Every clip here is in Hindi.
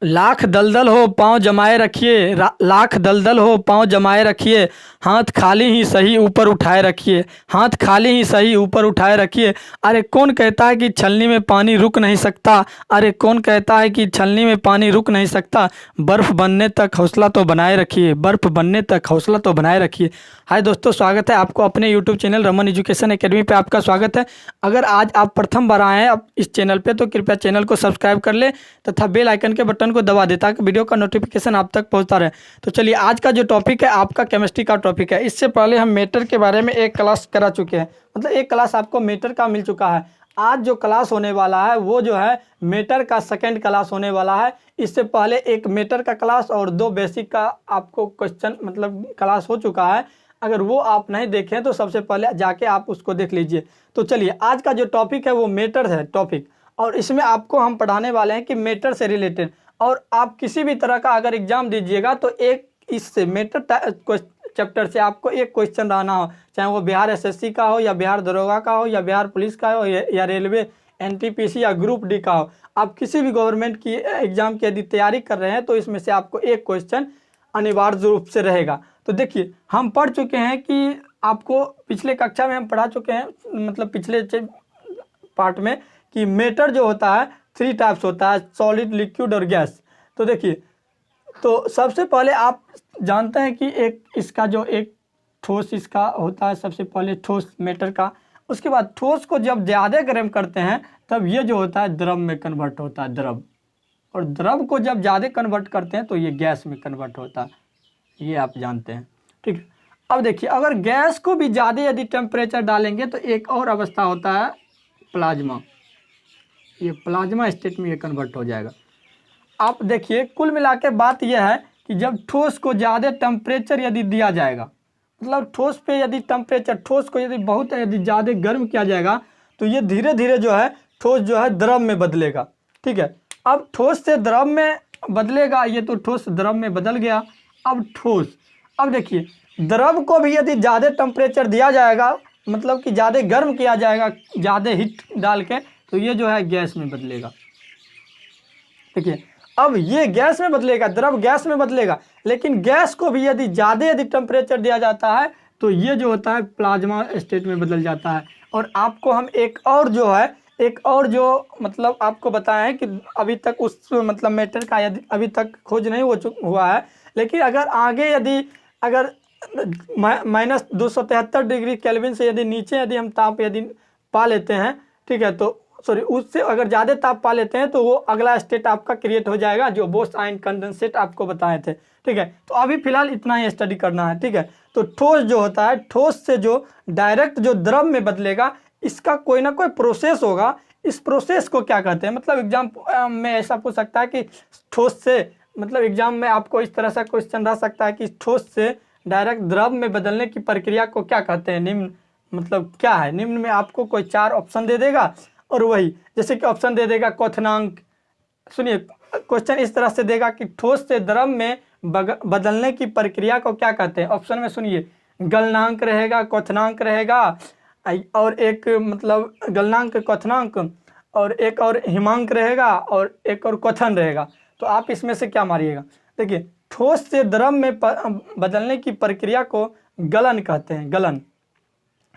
लाख दलदल हो पाँव जमाए रखिए, लाख दलदल हो पाँव जमाए रखिए, हाथ खाली ही सही ऊपर उठाए रखिए, हाथ खाली ही सही ऊपर उठाए रखिए। अरे कौन कहता है कि छलनी में पानी रुक नहीं सकता, अरे कौन कहता है कि छलनी में पानी रुक नहीं सकता। बर्फ़ बनने तक हौसला तो बनाए रखिए, बर्फ़ बनने तक हौसला तो बनाए रखिए। हाय दोस्तों, स्वागत है आपको अपने YouTube channel Raman education academy पे। आपका स्वागत है। अगर आज आप प्रथम बार आए हैं इस चैनल पे तो कृपया चैनल को सब्सक्राइब कर ले तथा बेल आइकन के बटन को दबा दे ताकि वीडियो का नोटिफिकेशन आप तक पहुंचता रहे। तो चलिए, आज का जो टॉपिक है आपका केमिस्ट्री का टॉपिक है। इससे पहले हम मेटर के बारे में एक क्लास करा चुके हैं, मतलब एक क्लास आपको मेटर का मिल चुका है। आज जो क्लास होने वाला है वो जो है मेटर का सेकंड क्लास होने वाला है। इससे पहले एक मेटर का क्लास और 2 बेसिक का आपको क्वेश्चन मतलब क्लास हो चुका है। अगर वो आप नहीं देखें तो सबसे पहले जाके आप उसको देख लीजिए। तो चलिए, आज का जो टॉपिक है वो मेटर है टॉपिक, और इसमें आपको हम पढ़ाने वाले हैं कि मेटर से रिलेटेड। और आप किसी भी तरह का अगर एग्जाम दीजिएगा तो एक इससे मेटर चैप्टर से आपको एक क्वेश्चन रहना हो, चाहे वो बिहार एसएससी का हो या बिहार दरोगा का हो या बिहार पुलिस का हो या रेलवे एनटीपीसी या ग्रुप डी का हो। आप किसी भी गवर्नमेंट की एग्जाम की यदि तैयारी कर रहे हैं तो इसमें से आपको एक क्वेश्चन अनिवार्य रूप से रहेगा। तो देखिए, हम पढ़ चुके हैं कि आपको पिछले कक्षा में हम पढ़ा चुके हैं, मतलब पिछले पार्ट में, कि मेटर जो होता है 3 टाइप्स होता है, सॉलिड, लिक्विड और गैस। तो देखिए, तो सबसे पहले आप जानते हैं कि एक इसका जो एक ठोस इसका होता है, सबसे पहले ठोस मेटर का। उसके बाद ठोस को जब ज़्यादा गर्म करते हैं तब ये जो होता है द्रव में कन्वर्ट होता है, द्रव। और द्रव को जब ज़्यादा कन्वर्ट करते हैं तो ये गैस में कन्वर्ट होता है, ये आप जानते हैं, ठीक है। अब देखिए, अगर गैस को भी ज़्यादा यदि टेम्परेचर डालेंगे तो एक और अवस्था होता है प्लाज्मा, ये प्लाज्मा स्टेट में ये कन्वर्ट हो जाएगा। आप देखिए, कुल मिला के बात यह है कि जब ठोस को ज़्यादा टेम्परेचर यदि दिया जाएगा, मतलब ठोस पे यदि टेम्परेचर, ठोस को यदि बहुत यदि ज़्यादा गर्म किया जाएगा तो ये धीरे धीरे जो है ठोस जो है द्रव में बदलेगा, ठीक है। अब ठोस से द्रव में बदलेगा, ये तो ठोस द्रव में बदल गया। अब ठोस, अब देखिए, द्रव को भी यदि ज़्यादा टेम्परेचर दिया जाएगा, मतलब कि ज़्यादा गर्म किया जाएगा ज़्यादा हीट डाल के, तो ये जो है गैस में बदलेगा। देखिए, अब ये गैस में बदलेगा, द्रव गैस में बदलेगा, लेकिन गैस को भी यदि ज़्यादा यदि टेम्परेचर दिया जाता है तो ये जो होता है प्लाज्मा स्टेट में बदल जाता है। और आपको हम एक और जो मतलब आपको बताया है कि अभी तक उस मतलब मेटर का यदि अभी तक खोज नहीं हुआ है, लेकिन अगर आगे यदि अगर -273 डिग्री केल्विन से यदि नीचे यदि हम ताप यदि पा लेते हैं, ठीक है, तो सॉरी, उससे अगर ज़्यादा ताप पा लेते हैं तो वो अगला स्टेट आपका क्रिएट हो जाएगा जो बोस आयन कंडेंसेट आपको बताए थे, ठीक है। तो अभी फिलहाल इतना ही स्टडी करना है, ठीक है। तो ठोस जो होता है, ठोस से जो डायरेक्ट जो द्रव में बदलेगा, इसका कोई ना कोई प्रोसेस होगा। इस प्रोसेस को क्या कहते हैं, मतलब एग्जाम में ऐसा पूछ सकता है कि ठोस से, मतलब एग्जाम में आपको इस तरह से क्वेश्चन रह सकता है कि ठोस से डायरेक्ट द्रव में बदलने की प्रक्रिया को क्या कहते हैं, निम्न मतलब क्या है। निम्न में आपको कोई 4 ऑप्शन दे देगा, और वही जैसे कि ऑप्शन दे देगा क्वथनांक। सुनिए, क्वेश्चन इस तरह से देगा कि ठोस से द्रव में बदलने की प्रक्रिया को क्या कहते हैं। ऑप्शन में सुनिए, गलनांक रहेगा, क्वथनांक रहेगा, और एक मतलब गलनांक, क्वथनांक, और एक और हिमांक रहेगा, और एक और क्वथन रहेगा। तो आप इसमें से क्या मारिएगा। देखिए, ठोस से द्रव में बदलने की प्रक्रिया को गलन कहते हैं, गलन।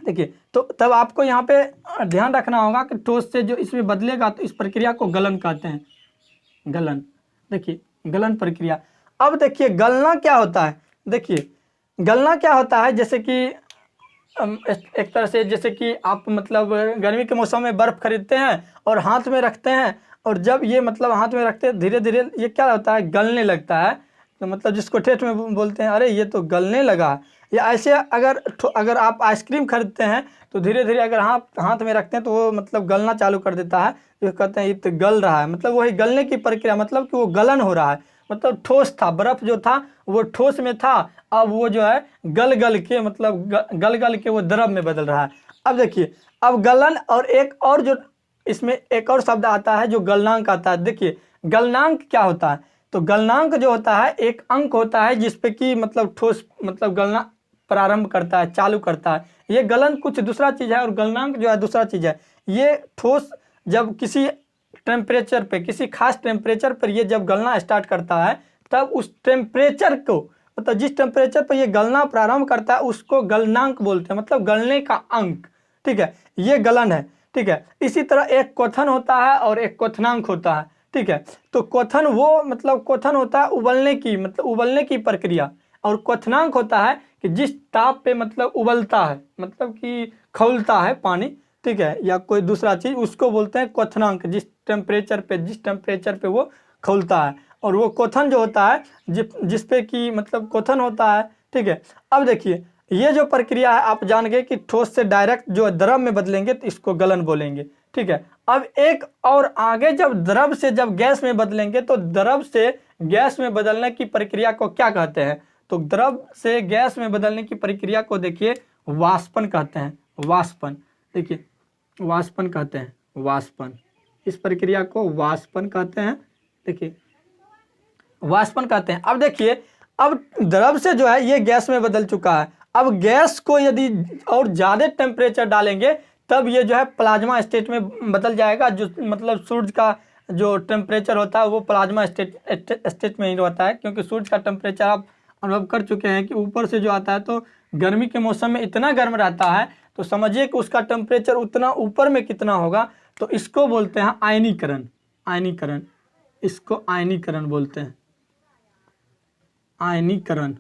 देखिए, तो तब आपको यहाँ पे ध्यान रखना होगा कि ठोस से जो इसमें बदलेगा तो इस प्रक्रिया को गलन कहते हैं, गलन। देखिए, गलन प्रक्रिया। अब देखिए, गलना क्या होता है। देखिए, गलना क्या होता है, जैसे कि एक तरह से जैसे कि आप मतलब गर्मी के मौसम में बर्फ़ खरीदते हैं और हाथ में रखते हैं, और जब ये मतलब हाथ में रखते हैं धीरे धीरे ये क्या होता है, गलने लगता है। तो मतलब जिसको ठेठ में बोलते हैं अरे ये तो गलने लगा है। या ऐसे अगर आप आइसक्रीम खरीदते हैं तो धीरे धीरे अगर हाथ में रखते हैं तो वो मतलब गलना चालू कर देता है, जो कहते हैं ये तो गल रहा है, मतलब वही गलने की प्रक्रिया, मतलब कि वो गलन हो रहा है। मतलब ठोस था, बर्फ़ जो था वो ठोस में था, अब वो जो है गल गल के मतलब गल गल के वो द्रव में बदल रहा है। अब देखिए, अब गलन, और एक और जो इसमें एक और शब्द आता है जो गलनांक आता है। देखिए, गलनांक क्या होता है, तो गलनांक जो होता है एक अंक होता है जिसपे कि मतलब ठोस मतलब गलना प्रारंभ करता है, चालू करता है। ये गलन कुछ दूसरा चीज़ है और गलनांक जो है दूसरा चीज़ है। ये ठोस जब किसी टेम्परेचर पे, किसी खास टेम्परेचर पर ये जब गलना स्टार्ट करता है तब उस टेम्परेचर को, मतलब जिस टेम्परेचर पर ये गलना प्रारंभ करता है उसको गलनांक बोलते हैं, मतलब गलने का अंक। ठीक है, ये गलन है। ठीक है, इसी तरह एक क्वथन होता है और एक क्वथनांक होता है। ठीक है, तो क्वथन वो मतलब क्वथन होता है उबलने की, मतलब उबलने की प्रक्रिया, और क्वथनांक होता है कि जिस ताप पे मतलब उबलता है, मतलब कि खौलता है पानी। ठीक है, या कोई दूसरा चीज़, उसको बोलते हैं क्वथनांक, जिस टेम्परेचर पे वो खौलता है। और वो क्वथन जो होता है जिस पे कि मतलब क्वथन होता है। ठीक है, अब देखिए ये जो प्रक्रिया है आप जान गए कि ठोस से डायरेक्ट जो द्रव में बदलेंगे तो इसको गलन बोलेंगे। ठीक है, अब एक और आगे जब द्रव से जब गैस में बदलेंगे तो द्रव से गैस में बदलने की प्रक्रिया को क्या कहते हैं? तो द्रव से गैस में बदलने की प्रक्रिया को देखिए वाष्पन कहते हैं। वाष्पन, देखिए वाष्पन कहते हैं, वाष्पन, इस प्रक्रिया को वाष्पन कहते हैं। देखिए वाष्पन कहते हैं। अब देखिए अब द्रव से जो है ये गैस में बदल चुका है। अब गैस को यदि और ज़्यादा टेम्परेचर डालेंगे तब ये जो है प्लाज्मा स्टेट में बदल जाएगा। जो मतलब सूर्य का जो टेम्परेचर होता है वो प्लाज्मा स्टेट में ही रहता है, क्योंकि सूर्य का टेम्परेचर आप अनुभव कर चुके हैं कि ऊपर से जो आता है तो गर्मी के मौसम में इतना गर्म रहता है, तो समझिए कि उसका टेम्परेचर उतना ऊपर में कितना होगा। तो इसको बोलते हैं आयनीकरण। आयनीकरण, इसको आयनीकरण बोलते हैं, आयनीकरण।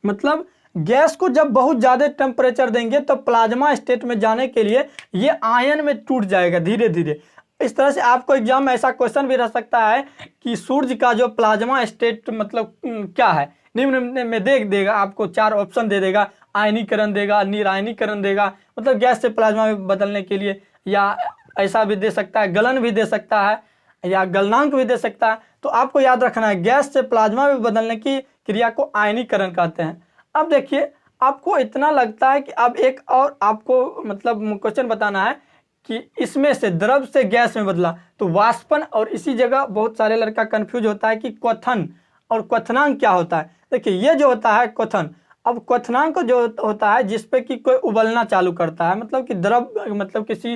मतलब गैस को जब बहुत ज़्यादा टेम्परेचर देंगे तो प्लाज्मा स्टेट में जाने के लिए ये आयन में टूट जाएगा धीरे धीरे। इस तरह से आपको एग्जाम में ऐसा क्वेश्चन भी रह सकता है कि सूर्य का जो प्लाज्मा स्टेट मतलब क्या है, निम्न में देख देगा, आपको 4 ऑप्शन दे देगा, आयनीकरण देगा, निरायनीकरण देगा, मतलब गैस से प्लाज्मा में बदलने के लिए, या ऐसा भी दे सकता है, गलन भी दे सकता है, या गलनांक भी दे सकता है। तो आपको याद रखना है गैस से प्लाज्मा में बदलने की क्रिया को आयनीकरण कहते हैं। अब देखिए आपको इतना लगता है कि अब एक और आपको मतलब क्वेश्चन बताना है कि इसमें से द्रव से गैस में बदला तो वाष्पन, और इसी जगह बहुत सारे लड़का कंफ्यूज होता है कि क्वथन और क्वथनांक क्या होता है। देखिए ये जो होता है क्वथन, अब क्वथनांक जो होता है जिसपे कि कोई उबलना चालू करता है, मतलब कि द्रव मतलब किसी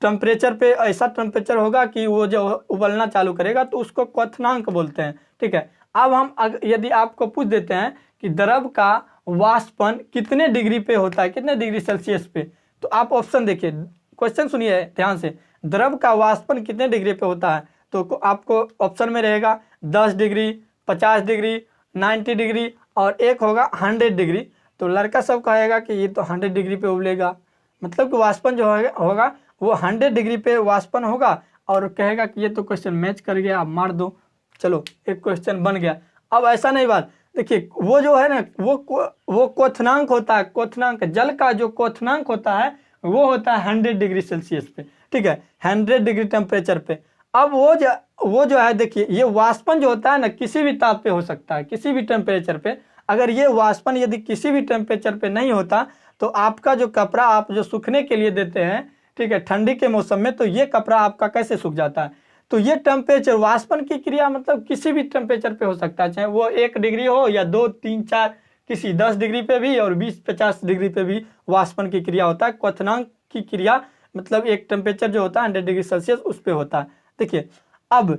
टेम्परेचर पे ऐसा टेम्परेचर होगा कि वो जो उबलना चालू करेगा तो उसको क्वथनांक बोलते हैं। ठीक है, अब हम यदि आपको पूछ देते हैं कि द्रव का वाष्पन कितने डिग्री पे होता है, कितने डिग्री सेल्सियस पे, तो आप ऑप्शन देखिए, क्वेश्चन सुनिए ध्यान से, द्रव का वाष्पन कितने डिग्री पे होता है, तो आपको ऑप्शन में रहेगा 10 डिग्री, 50 डिग्री, 90 डिग्री, और एक होगा 100 डिग्री। तो लड़का सब कहेगा कि ये तो 100 डिग्री पे उबलेगा, मतलब कि वाष्पन जो होगा वो 100 डिग्री पे वाष्पन होगा, और कहेगा कि ये तो क्वेश्चन मैच कर गया, आप मार दो, चलो एक क्वेश्चन बन गया। अब ऐसा नहीं बात, देखिए वो जो है ना वो क्वथनांक होता है, क्वथनांक, जल का जो क्वथनांक होता है वो होता है 100 डिग्री सेल्सियस पे। ठीक है, 100 डिग्री टेम्परेचर पे। अब वो जो है देखिए ये वाष्पन जो होता है ना किसी भी ताप पे हो सकता है, किसी भी टेम्परेचर पे। अगर ये वाष्पन यदि किसी भी टेम्परेचर पे नहीं होता तो आपका जो कपड़ा आप जो सूखने के लिए देते हैं, ठीक है, ठंडी के मौसम में, तो ये कपड़ा आपका कैसे सूख जाता है। तो ये टेम्परेचर वाष्पन की क्रिया मतलब किसी भी टेम्परेचर पे हो सकता है, चाहे वो 1 डिग्री हो या 2, 3, 4, किसी 10 डिग्री पे भी और 20-50 डिग्री पे भी वाष्पन की क्रिया होता है। क्वथनांक की क्रिया मतलब एक टेम्परेचर जो होता है 100 डिग्री सेल्सियस उस पर होता है। देखिए अब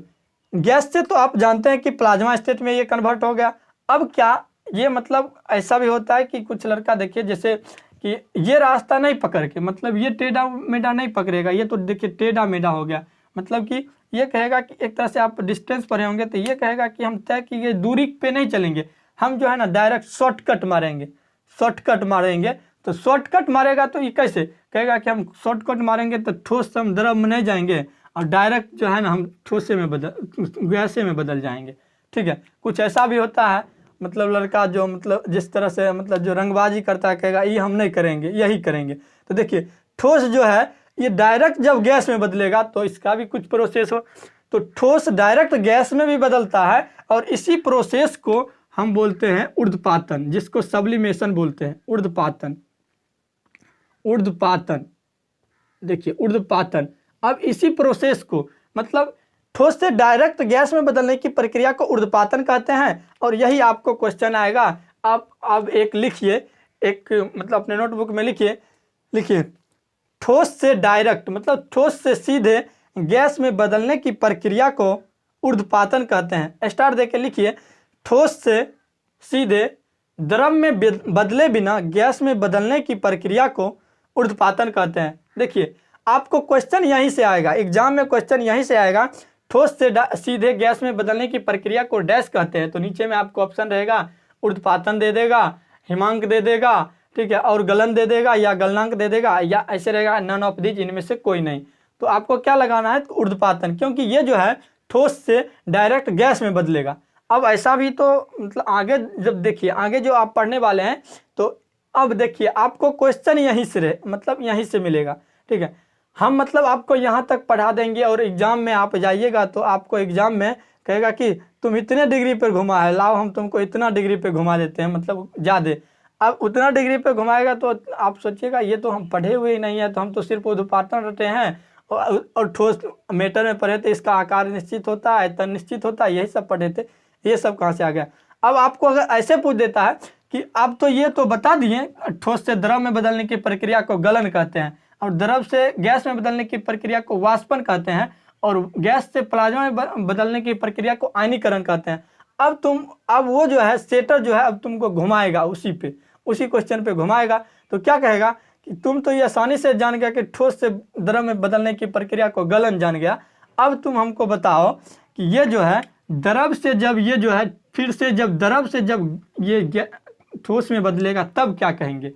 गैस से तो आप जानते हैं कि प्लाज्मा स्टेट में ये कन्वर्ट हो गया। अब क्या ये मतलब ऐसा भी होता है कि कुछ लड़का देखिए जैसे कि ये रास्ता नहीं पकड़ के, मतलब ये टेढ़ा मेढ़ा नहीं पकड़ेगा, ये तो देखिए टेढ़ा मेढ़ा हो गया, मतलब कि ये कहेगा कि एक तरह से आप डिस्टेंस पर होंगे तो ये कहेगा कि हम तय की गई दूरी पे नहीं चलेंगे, हम जो है ना डायरेक्ट शॉर्टकट मारेंगे, शॉर्टकट मारेंगे। तो शॉर्टकट मारेगा तो ये कैसे कहेगा कि हम शॉर्टकट मारेंगे तो ठोस से हम द्रव में नहीं जाएंगे और डायरेक्ट जो है ना हम ठोसे में गैसे में बदल जाएंगे। ठीक है, कुछ ऐसा भी होता है, मतलब लड़का जो मतलब जिस तरह से मतलब जो रंगबाजी करता है कहेगा ये हम नहीं करेंगे, यही करेंगे। तो देखिए ठोस जो है ये डायरेक्ट जब गैस में बदलेगा तो इसका भी कुछ प्रोसेस हो, तो ठोस डायरेक्ट गैस में भी बदलता है, और इसी प्रोसेस को हम बोलते हैं ऊर्ध्वपातन, जिसको सब्लिमेशन बोलते हैं, ऊर्ध्वपातन, ऊर्ध्वपातन। देखिए ऊर्ध्वपातन, अब इसी प्रोसेस को मतलब ठोस से डायरेक्ट गैस में बदलने की प्रक्रिया को ऊर्ध्वपातन कहते हैं। और यही आपको क्वेश्चन आएगा, आप एक लिखिए, एक मतलब अपने नोटबुक में लिखिए ठोस से डायरेक्ट मतलब ठोस से सीधे गैस में बदलने की प्रक्रिया को ऊर्ध्वपातन कहते हैं। स्टार देके लिखिए, ठोस से सीधे द्रव में बदले बिना गैस में बदलने की प्रक्रिया को ऊर्ध्वपातन कहते हैं। देखिए आपको क्वेश्चन यहीं से आएगा, एग्जाम में क्वेश्चन यहीं से आएगा, ठोस से सीधे गैस में बदलने की प्रक्रिया को डैश कहते हैं। तो नीचे में आपको ऑप्शन रहेगा, ऊर्ध्वपातन दे देगा, हिमांक दे देगा, ठीक है, और गलन दे देगा या गलनांक दे देगा, या ऐसे रहेगा नन ऑफ दीज, इनमें से कोई नहीं। तो आपको क्या लगाना है, ऊर्ध्वपातन, क्योंकि ये जो है ठोस से डायरेक्ट गैस में बदलेगा। अब ऐसा भी तो मतलब आगे जब देखिए आगे जो आप पढ़ने वाले हैं, तो अब देखिए आपको क्वेश्चन यहीं से मतलब यहीं से मिलेगा, ठीक है। हम मतलब आपको यहाँ तक पढ़ा देंगे और एग्जाम में आप जाइएगा तो आपको एग्जाम में कहेगा कि तुम इतने डिग्री पे घुमा है, लाओ हम तुमको इतना डिग्री पे घुमा देते हैं, मतलब ज़्यादा। अब उतना डिग्री पे घुमाएगा तो आप सोचिएगा ये तो हम पढ़े हुए ही नहीं है, तो हम तो सिर्फ ऊर्ध्वपातन रटे हैं और ठोस मैटर में पढ़े थे, इसका आकार निश्चित होता है, तन निश्चित होता है, यही सब पढ़े थे, ये सब कहाँ से आ गया। अब आपको अगर ऐसे पूछ देता है कि आप तो ये तो बता दिए ठोस से द्रव में बदलने की प्रक्रिया को गलन कहते हैं, और द्रव से गैस में बदलने की प्रक्रिया को वाष्पन कहते हैं, और गैस से प्लाज्मा में बदलने की प्रक्रिया को आयनीकरण कहते हैं। अब वो जो है सेटर जो है अब तुमको घुमाएगा उसी क्वेश्चन पे घुमाएगा। तो क्या कहेगा कि तुम तो ये आसानी से जान गया कि ठोस से द्रव में बदलने की प्रक्रिया को गलन जान गया, अब तुम हमको बताओ कि ये जो है द्रव से जब ये जो है फिर से जब द्रव से जब ये ठोस में बदलेगा तब क्या कहेंगे,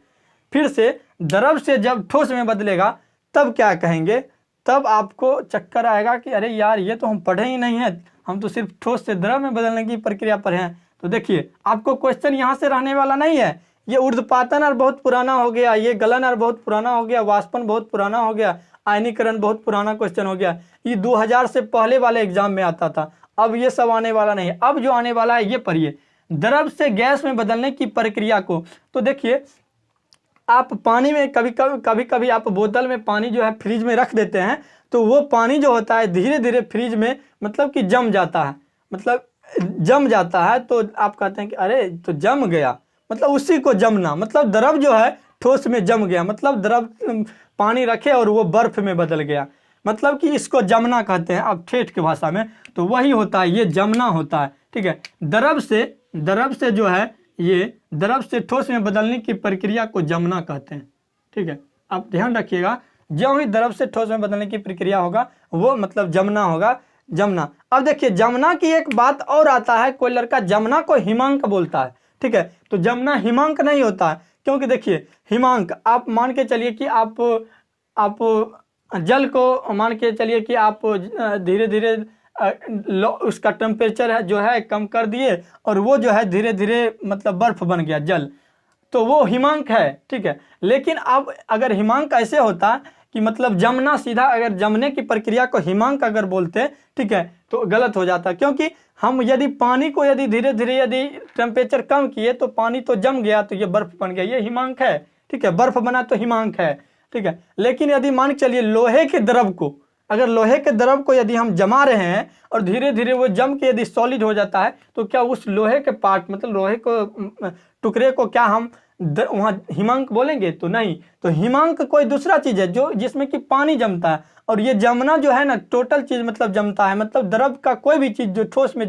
फिर से द्रव से जब ठोस में बदलेगा तब क्या कहेंगे। तब आपको चक्कर आएगा कि अरे यार ये तो हम पढ़े ही नहीं है, हम तो सिर्फ ठोस से द्रव में बदलने की प्रक्रिया पढ़े हैं। तो देखिए आपको क्वेश्चन यहाँ से रहने वाला नहीं है, ये ऊर्ध्वपातन और बहुत पुराना हो गया, ये गलन और बहुत पुराना हो गया, वाष्पन बहुत पुराना हो गया, आयनीकरण बहुत पुराना क्वेश्चन हो गया, ये 2000 से पहले वाले एग्जाम में आता था। अब ये सब आने वाला नहीं है, अब जो आने वाला है ये पढ़िए, द्रव से गैस में बदलने की प्रक्रिया को। तो देखिए आप पानी में कभी कभी आप बोतल में पानी जो है फ्रिज में रख देते हैं, तो वो पानी जो होता है धीरे धीरे फ्रिज में मतलब कि जम जाता है, मतलब जम जाता है। तो आप कहते हैं कि अरे तो जम गया, मतलब उसी को जमना, मतलब द्रव जो है ठोस में जम गया, मतलब द्रव पानी रखे और वो बर्फ में बदल गया, मतलब कि इसको जमना कहते हैं अब ठेठ की भाषा में। तो वही होता है, ये जमना होता है, ठीक है। द्रव से जो है ये द्रव से ठोस में बदलने की प्रक्रिया को जमना कहते हैं, ठीक है। आप ध्यान रखिएगा, जो ही द्रव से ठोस में बदलने की प्रक्रिया होगा वो मतलब जमना होगा, जमना। अब देखिए जमना की एक बात और आता है, कोई लड़का जमना को हिमांक बोलता है, ठीक है। तो जमना हिमांक नहीं होता है, क्योंकि देखिए हिमांक आप मान के चलिए कि आप जल को मान के चलिए कि आप धीरे धीरे उसका टेम्परेचर है जो है कम कर दिए और वो जो है धीरे धीरे मतलब बर्फ बन गया जल, तो वो हिमांक है, ठीक है। लेकिन अब अगर हिमांक ऐसे होता कि मतलब जमना सीधा, अगर जमने की प्रक्रिया को हिमांक अगर बोलते, ठीक है, तो गलत हो जाता, क्योंकि हम यदि पानी को यदि धीरे धीरे यदि टेम्परेचर कम किए तो पानी तो जम गया, तो ये बर्फ बन गया, ये हिमांक है, ठीक है, बर्फ बना तो हिमांक है, ठीक है। लेकिन यदि मान के चलिए लोहे के द्रव को, अगर लोहे के द्रव को यदि हम जमा रहे हैं और धीरे धीरे वो जम के यदि सॉलिड हो जाता है, तो क्या उस लोहे के पार्ट मतलब लोहे को टुकड़े को क्या हम वहाँ हिमांक बोलेंगे? तो नहीं। तो हिमांक कोई दूसरा चीज है जो जिसमें कि पानी जमता है, और ये जमना जो है ना टोटल चीज मतलब जमता है, मतलब द्रव का कोई भी चीज जो ठोस में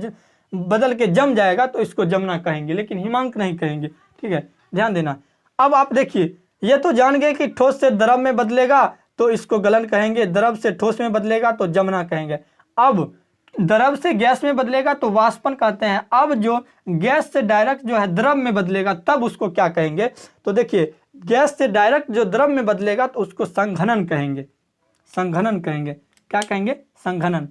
बदल के जम जाएगा तो इसको जमना कहेंगे, लेकिन हिमांक नहीं कहेंगे, ठीक है, ध्यान देना। अब आप देखिए ये तो जान गए कि ठोस से द्रव में बदलेगा तो इसको गलन कहेंगे, द्रव से ठोस में बदलेगा तो जमना कहेंगे। अब द्रव से गैस में बदलेगा तो वाष्पन कहते हैं। अब जो गैस से डायरेक्ट जो है द्रव में बदलेगा तब उसको क्या कहेंगे? तो देखिए गैस से डायरेक्ट जो द्रव में बदलेगा तो उसको संघनन कहेंगे, संघनन कहेंगे। क्या कहेंगे? संघनन।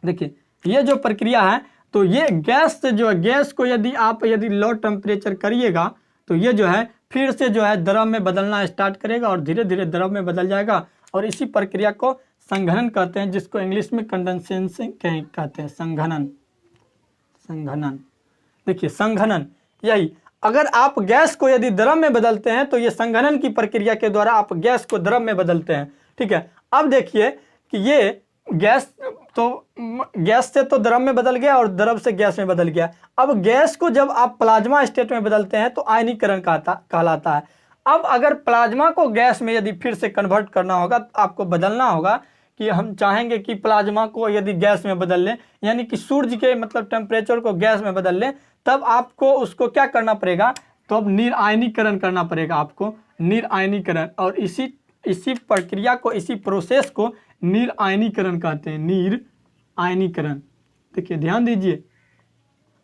देखिए ये जो प्रक्रिया है तो ये गैस से जो है, गैस को यदि आप यदि लो टेम्परेचर करिएगा तो ये जो है फिर से जो है द्रव में बदलना स्टार्ट करेगा और धीरे धीरे द्रव में बदल जाएगा, और इसी प्रक्रिया को संघनन कहते हैं, जिसको इंग्लिश में कंडेंसेशन कहते हैं। संघनन, संघनन। देखिए संघनन यही, अगर आप गैस को यदि द्रव में बदलते हैं तो ये संघनन की प्रक्रिया के द्वारा आप गैस को द्रव में बदलते हैं, ठीक है। अब देखिए कि ये गैस से तो द्रव में बदल गया और द्रव से गैस में बदल गया। अब गैस को जब आप प्लाज्मा स्टेट में बदलते हैं तो आयनीकरण कहलाता है। अब अगर प्लाज्मा को गैस में यदि फिर से कन्वर्ट करना होगा तो आपको बदलना होगा कि हम चाहेंगे कि प्लाज्मा को यदि गैस में बदल लें, यानी कि सूर्य के मतलब टेम्परेचर को गैस में बदल लें, तब आपको उसको क्या करना पड़ेगा, तो अब निरायनीकरण करना पड़ेगा आपको, निरायनीकरण। और इसी प्रक्रिया को, इसी प्रोसेस को निरायनीकरण कहते हैं, निरायनीकरण। देखिए ध्यान दीजिए,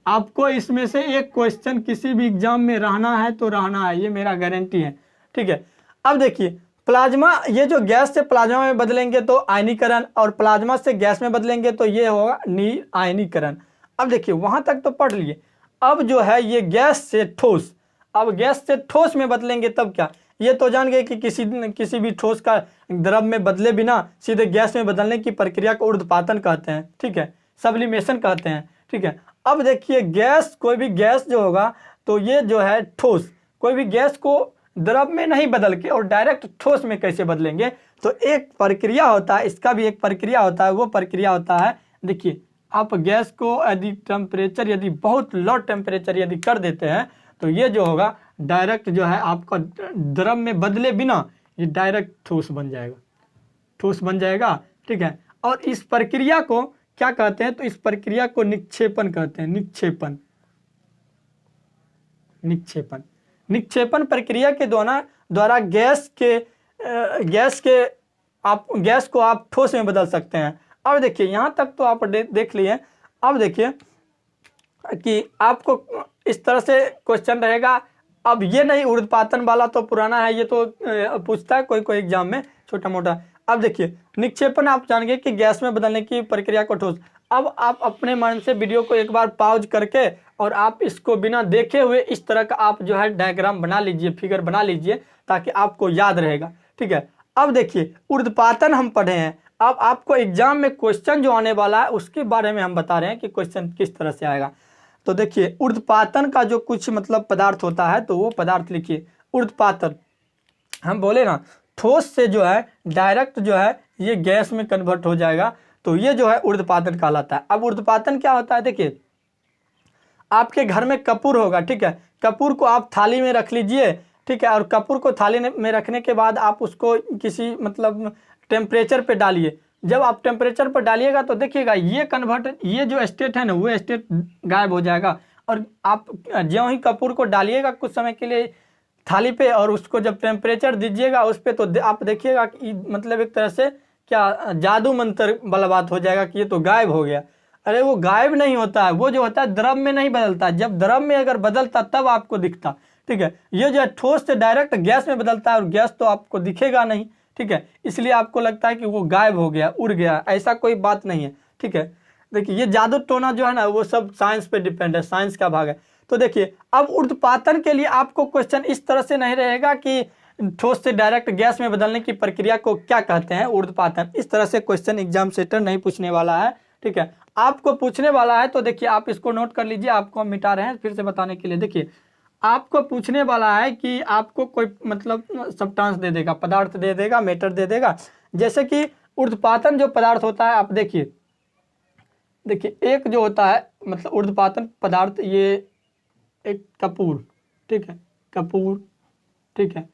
आपको इसमें से एक क्वेश्चन किसी भी एग्जाम में रहना है तो रहना है, ये मेरा गारंटी है, ठीक है। अब देखिए प्लाज्मा, ये जो गैस से प्लाज्मा में बदलेंगे तो आयनीकरण, और प्लाज्मा से गैस में बदलेंगे तो ये होगा निरायनीकरण। अब देखिए वहां तक तो पढ़ लिए। अब जो है ये गैस से ठोस, अब गैस से ठोस में बदलेंगे तब क्या, ये तो जान गए कि किसी भी ठोस का द्रव में बदले बिना सीधे गैस में बदलने की प्रक्रिया को ऊर्ध्वपातन कहते हैं, ठीक है, सब्लिमेशन कहते हैं, ठीक है। अब देखिए गैस, कोई भी गैस जो होगा तो ये जो है ठोस, कोई भी गैस को द्रव में नहीं बदल के और डायरेक्ट ठोस में कैसे बदलेंगे, तो एक प्रक्रिया होता है, इसका भी एक प्रक्रिया होता है, वो प्रक्रिया होता है, देखिए आप गैस को यदि टेम्परेचर, यदि बहुत लो टेम्परेचर यदि कर देते हैं तो ये जो होगा डायरेक्ट जो है आपका द्रव में बदले बिना ये डायरेक्ट ठोस बन जाएगा, ठोस बन जाएगा, ठीक है। और इस प्रक्रिया को क्या कहते हैं, तो इस प्रक्रिया को निक्षेपण कहते हैं, निक्षेपण, निक्षेपण। निक्षेपण प्रक्रिया के द्वारा गैस को आप ठोस में बदल सकते हैं। अब देखिए यहाँ तक तो आप देख लिए। अब देखिए कि आपको इस तरह से क्वेश्चन रहेगा। अब ये नहीं, ऊर्ध्वपातन वाला तो पुराना है, ये तो पूछता है कोई एग्जाम में छोटा मोटा। अब देखिए निक्षेपण आप जान गए कि गैस में बदलने की प्रक्रिया को ठोस। अब आप अपने मन से वीडियो को एक बार पॉज करके और आप इसको बिना देखे हुए इस तरह का आप जो है डायग्राम बना लीजिए, फिगर बना लीजिए, ताकि आपको याद रहेगा, ठीक है। अब देखिए ऊर्ध्वपातन हम पढ़े हैं, अब आपको एग्जाम में क्वेश्चन जो आने वाला है उसके बारे में हम बता रहे हैं कि क्वेश्चन किस तरह से आएगा। तो देखिए ऊर्ध्वपातन का जो कुछ मतलब पदार्थ होता है तो वो पदार्थ लिखिए। ऊर्ध्वपातन हम बोले ना, ठोस से जो है डायरेक्ट जो है ये गैस में कन्वर्ट हो जाएगा, तो ये जो है ऊर्ध्वपातन कहलाता है। अब ऊर्ध्वपातन क्या होता है, देखिए आपके घर में कपूर होगा, ठीक है, कपूर को आप थाली में रख लीजिए, ठीक है, और कपूर को थाली में रखने के बाद आप उसको किसी मतलब टेम्परेचर पे डालिए। जब आप टेम्परेचर पर डालिएगा तो देखिएगा ये जो स्टेट है ना, वो स्टेट गायब हो जाएगा। और आप ज्यों ही कपूर को डालिएगा कुछ समय के लिए थाली पे और उसको जब टेम्परेचर दीजिएगा उस पर, तो आप देखिएगा कि मतलब एक तरह से क्या जादू मंत्र वाला बात हो जाएगा कि ये तो गायब हो गया। अरे वो गायब नहीं होता है, वो जो होता है द्रव में नहीं बदलता, जब द्रव में अगर बदलता तब आपको दिखता, ठीक है। ये जो है ठोस से डायरेक्ट गैस में बदलता है और गैस तो आपको दिखेगा नहीं, ठीक है, इसलिए आपको लगता है कि वो गायब हो गया, उड़ गया, ऐसा कोई बात नहीं है, ठीक है। देखिए ये जादू टोना जो है ना वो सब साइंस पे डिपेंड है, साइंस का भाग है। तो देखिए अब ऊर्ध्वपातन के लिए आपको क्वेश्चन इस तरह से नहीं रहेगा कि ठोस से डायरेक्ट गैस में बदलने की प्रक्रिया को क्या कहते हैं, ऊर्ध्वपातन, इस तरह से क्वेश्चन एग्जाम सेटर नहीं पूछने वाला है, ठीक है। आपको पूछने वाला है तो देखिए आप इसको नोट कर लीजिए, आपको हम मिटा रहे हैं फिर से बताने के लिए। देखिए आपको पूछने वाला है कि आपको कोई मतलब सब्सटेंस दे देगा, पदार्थ दे देगा, मैटर दे देगा, जैसे कि ऊर्ध्वपातन जो पदार्थ होता है, आप देखिए एक जो होता है मतलब ऊर्ध्वपातन पदार्थ, ये एक कपूर, ठीक है, कपूर, ठीक है,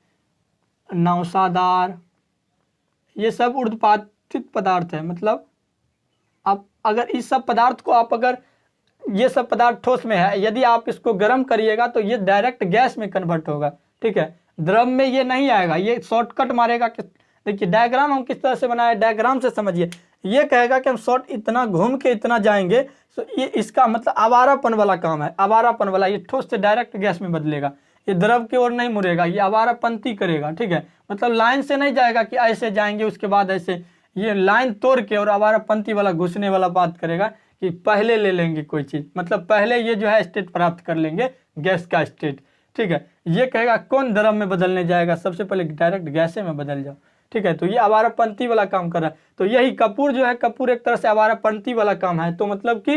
नौसादार, ये सब ऊर्ध्वपातित पदार्थ है। मतलब आप अगर इस सब पदार्थ को आप अगर ये सब पदार्थ ठोस में है, यदि आप इसको गर्म करिएगा तो ये डायरेक्ट गैस में कन्वर्ट होगा, ठीक है, द्रव में ये नहीं आएगा, ये शॉर्टकट मारेगा। देखिए डायग्राम हम किस तरह से बनाए, डायग्राम से समझिए। ये कहेगा कि हम शॉर्ट इतना घूम के इतना जाएंगे, तो ये इसका मतलब आवारापन वाला काम है, आवारापन वाला। ये ठोस से डायरेक्ट गैस में बदलेगा, ये द्रव की ओर नहीं मुड़ेगा, ये आवारापंती करेगा, ठीक है, मतलब लाइन से नहीं जाएगा कि ऐसे जाएंगे उसके बाद ऐसे, ये लाइन तोड़ के और आवारापंती वाला घुसने वाला बात करेगा कि पहले ले लेंगे कोई चीज़, मतलब पहले ये जो है स्टेट प्राप्त कर लेंगे गैस का स्टेट, ठीक है। ये कहेगा कौन द्रव में बदलने जाएगा, सबसे पहले डायरेक्ट गैसे में बदल जाओ, ठीक है। तो ये आवारापंती वाला काम कर रहा है। तो यही कपूर जो है, कपूर एक तरह से आवारापंती वाला काम है। तो मतलब कि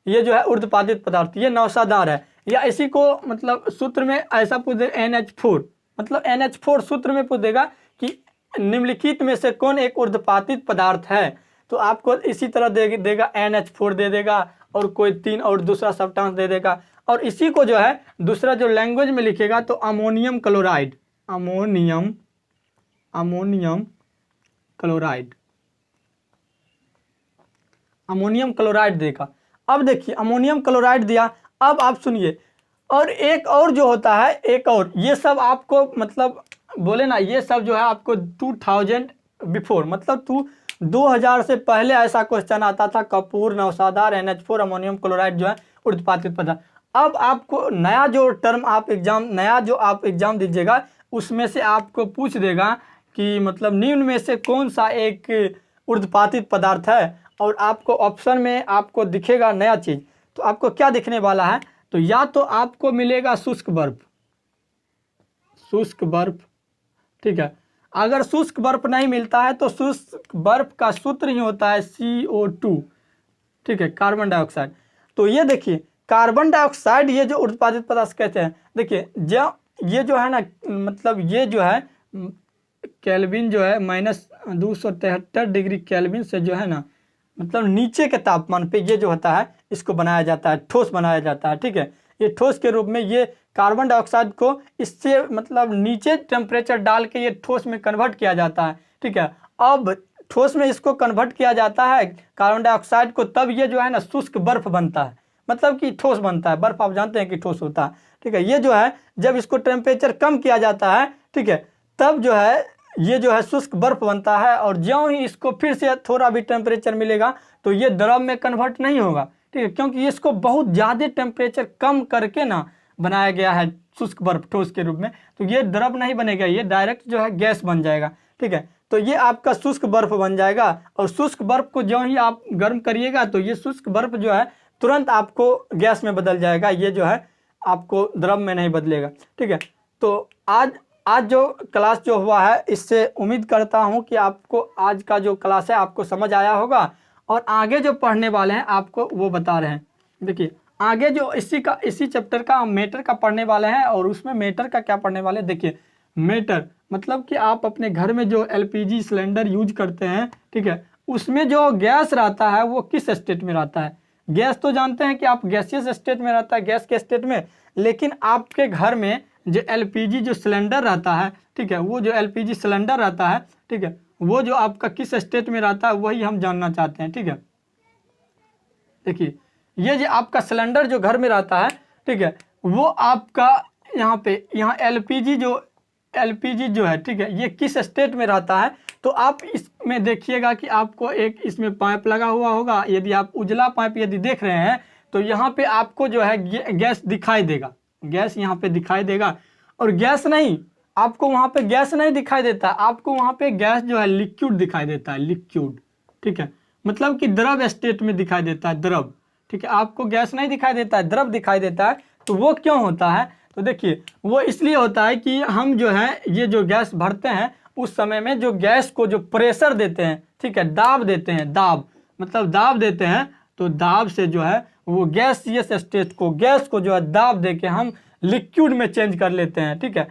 ये जो है ऊर्ध्वपातित पदार्थ, ये नौसादार है। या इसी को मतलब सूत्र में ऐसा पूछ दे NH4, मतलब NH4 सूत्र में पूछ देगा कि निम्नलिखित में से कौन एक ऊर्ध्वपातित पदार्थ है, तो आपको इसी तरह देगा NH4 दे देगा और कोई 3 और दूसरा सब्सटेंस दे देगा। और इसी को जो है दूसरा जो लैंग्वेज में लिखेगा तो ammonium chloride, ammonium ammonium chloride, ammonium chloride देगा। अब देखिए अमोनियम क्लोराइड दिया। अब आप सुनिए, और एक और जो होता है, एक और, ये सब आपको मतलब बोले ना, ये सब जो है आपको 2000 बिफोर, मतलब 2000 से पहले ऐसा क्वेश्चन आता था, कपूर, नौसादार, NH4, अमोनियम क्लोराइड जो है उर्ध्वपातित पदार्थ। अब आपको नया जो टर्म आप एग्जाम, नया जो आप एग्जाम दीजिएगा उसमें से आपको पूछ देगा कि मतलब निम्न में से कौन सा एक उर्ध्वपातित पदार्थ है, और आपको ऑप्शन में आपको दिखेगा नया चीज। तो आपको क्या दिखने वाला है, तो या तो आपको मिलेगा शुष्क बर्फ, शुष्क बर्फ, ठीक है। अगर शुष्क बर्फ नहीं मिलता है तो शुष्क बर्फ का सूत्र ही होता है CO2, ठीक है, कार्बन डाइऑक्साइड। तो ये देखिए कार्बन डाइऑक्साइड, ये जो उर्ध्वपातित पदार्थ कहते हैं, देखिए ये जो है ना, मतलब ये जो है केल्विन जो है -273 डिग्री केल्विन से जो है ना, मतलब नीचे के तापमान पे ये जो होता है इसको बनाया जाता है, ठोस बनाया जाता है, ठीक है। ये ठोस के रूप में ये कार्बन डाइऑक्साइड को इससे मतलब नीचे टेम्परेचर डाल के ये ठोस में कन्वर्ट किया जाता है, ठीक है। अब ठोस में इसको कन्वर्ट किया जाता है कार्बन डाइऑक्साइड को, तब ये जो है ना शुष्क बर्फ बनता है, मतलब कि ठोस बनता है। बर्फ आप जानते हैं कि ठोस होता है, ठीक है। ये जो है जब इसको टेम्परेचर कम किया जाता है, ठीक है, तब जो है ये जो है शुष्क बर्फ बनता है। और ज्यों ही इसको फिर से थोड़ा भी टेम्परेचर मिलेगा तो ये द्रव में कन्वर्ट नहीं होगा, ठीक है, क्योंकि इसको बहुत ज़्यादा टेम्परेचर कम करके ना बनाया गया है शुष्क बर्फ ठोस के रूप में। तो ये द्रव नहीं बनेगा, ये डायरेक्ट जो है गैस बन जाएगा, ठीक है। तो ये आपका शुष्क बर्फ बन जाएगा, और शुष्क बर्फ को ज्यों ही आप गर्म करिएगा तो ये शुष्क बर्फ जो है तुरंत आपको गैस में बदल जाएगा, ये जो है आपको द्रव में नहीं बदलेगा, ठीक है। तो आज जो क्लास जो हुआ है, इससे उम्मीद करता हूं कि आपको आज का जो क्लास है आपको समझ आया होगा, और आगे जो पढ़ने वाले हैं आपको वो बता रहे हैं। देखिए आगे जो इसी चैप्टर का हम मेटर का पढ़ने वाले हैं, और उसमें मेटर का क्या पढ़ने वाले हैं। देखिए मेटर मतलब कि आप अपने घर में जो LPG सिलेंडर यूज करते हैं, ठीक है, उसमें जो गैस रहता है वो किस स्टेट में रहता है। गैस तो जानते हैं कि आप गैसियस स्टेट में रहता है, गैस के स्टेट में, लेकिन आपके घर में जो LPG जो सिलेंडर रहता है, ठीक है, वो जो LPG सिलेंडर रहता है, ठीक है, वो जो आपका किस स्टेट में रहता है वही हम जानना चाहते हैं, ठीक है। देखिए ये जो आपका सिलेंडर जो घर में रहता है, ठीक है, वो आपका यहाँ LPG जो है, ठीक है, ये किस स्टेट में रहता है। तो आप इसमें देखिएगा कि आपको एक इसमें पाइप लगा हुआ होगा। यदि आप उजला पाइप यदि देख रहे हैं तो यहाँ पे आपको जो है गैस दिखाई देगा, गैस यहाँ पे दिखाई देगा। और गैस नहीं, आपको वहाँ पे गैस नहीं दिखाई देता, आपको वहाँ पे गैस जो है लिक्विड दिखाई देता है, लिक्विड, ठीक है, मतलब कि द्रव स्टेट में दिखाई देता है, द्रव, ठीक है। आपको गैस नहीं दिखाई देता है, द्रव दिखाई देता है। तो वो क्यों होता है, तो देखिए वो इसलिए होता है कि हम जो है ये जो गैस भरते हैं उस समय में जो गैस को जो प्रेशर देते हैं, ठीक है, दाब देते हैं, दाब मतलब दाब देते हैं, तो दाब से जो है वो गैसियस स्टेट को, गैस को जो है दाब दे के हम लिक्विड में चेंज कर लेते हैं, ठीक है।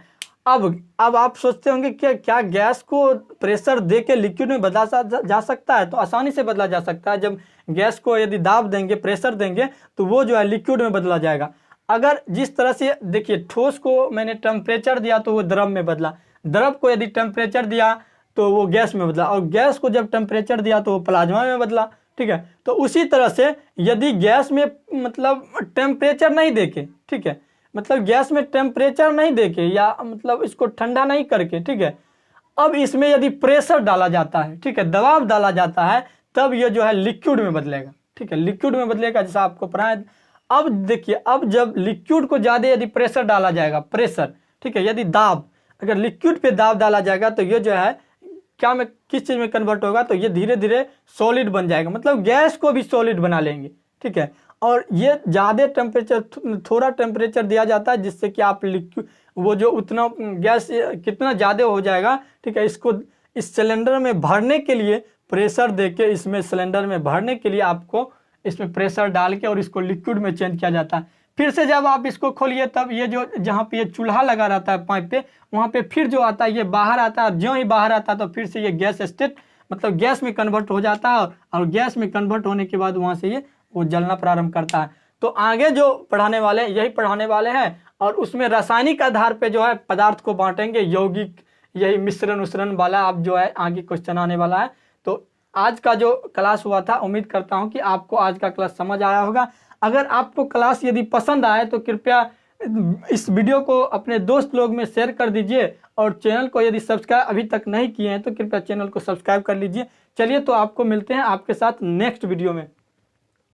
अब आप सोचते होंगे कि क्या गैस को प्रेशर दे के लिक्विड में बदला जा सकता है। तो आसानी से बदला जा सकता है। जब गैस को यदि दाब देंगे, प्रेशर देंगे, तो वो जो है लिक्विड में बदला जाएगा। अगर जिस तरह से देखिए ठोस को मैंने टेम्परेचर दिया तो वो द्रव में बदला, द्रव को यदि टेम्परेचर दिया तो वो गैस में बदला, और गैस को जब टेम्परेचर दिया तो वो प्लाज्मा में बदला, ठीक है। तो उसी तरह से यदि गैस में मतलब टेम्परेचर नहीं देके, ठीक है, मतलब गैस में टेम्परेचर नहीं देके या मतलब इसको ठंडा नहीं करके, ठीक है, अब इसमें यदि प्रेशर डाला जाता है, ठीक है, दबाव डाला जाता है, तब ये जो है लिक्विड में बदलेगा, ठीक है, लिक्विड में बदलेगा, जैसा आपको पढ़ाया। अब देखिए, अब जब लिक्विड को ज़्यादा यदि प्रेशर डाला जाएगा, प्रेशर, ठीक है, यदि दाब, अगर लिक्विड पे दाब डाला जाएगा तो ये जो है क्या में किस चीज़ में कन्वर्ट होगा, तो ये धीरे धीरे सॉलिड बन जाएगा, मतलब गैस को भी सॉलिड बना लेंगे, ठीक है। और ये ज़्यादा टेम्परेचर, थोड़ा टेम्परेचर दिया जाता है जिससे कि आप लिक्विड वो जो उतना गैस कितना ज़्यादा हो जाएगा, ठीक है, इसको इस सिलेंडर में भरने के लिए प्रेशर देके, इसमें सिलेंडर में भरने के लिए आपको इसमें प्रेशर डाल के और इसको लिक्विड में चेंज किया जाता है। फिर से जब आप इसको खोलिए तब ये जो जहाँ पे ये चूल्हा लगा रहता है पाइप पे, वहाँ पे फिर जो आता है ये बाहर आता है, ज्यों ही बाहर आता है तो फिर से ये गैस स्टेट मतलब गैस में कन्वर्ट हो जाता है, और गैस में कन्वर्ट होने के बाद वहाँ से ये वो जलना प्रारंभ करता है। तो आगे जो पढ़ाने वाले हैं यही पढ़ाने वाले हैं, और उसमें रासायनिक आधार पे जो है पदार्थ को बांटेंगे, यौगिक यही मिश्रण उश्रण वाला आप जो है आगे क्वेश्चन आने वाला है। तो आज का जो क्लास हुआ था, उम्मीद करता हूं कि आपको आज का क्लास समझ आया होगा। अगर आपको क्लास यदि पसंद आए तो कृपया इस वीडियो को अपने दोस्त लोग में शेयर कर दीजिए, और चैनल को यदि सब्सक्राइब अभी तक नहीं किए हैं तो कृपया चैनल को सब्सक्राइब कर लीजिए। चलिए तो आपको मिलते हैं आपके साथ नेक्स्ट वीडियो में।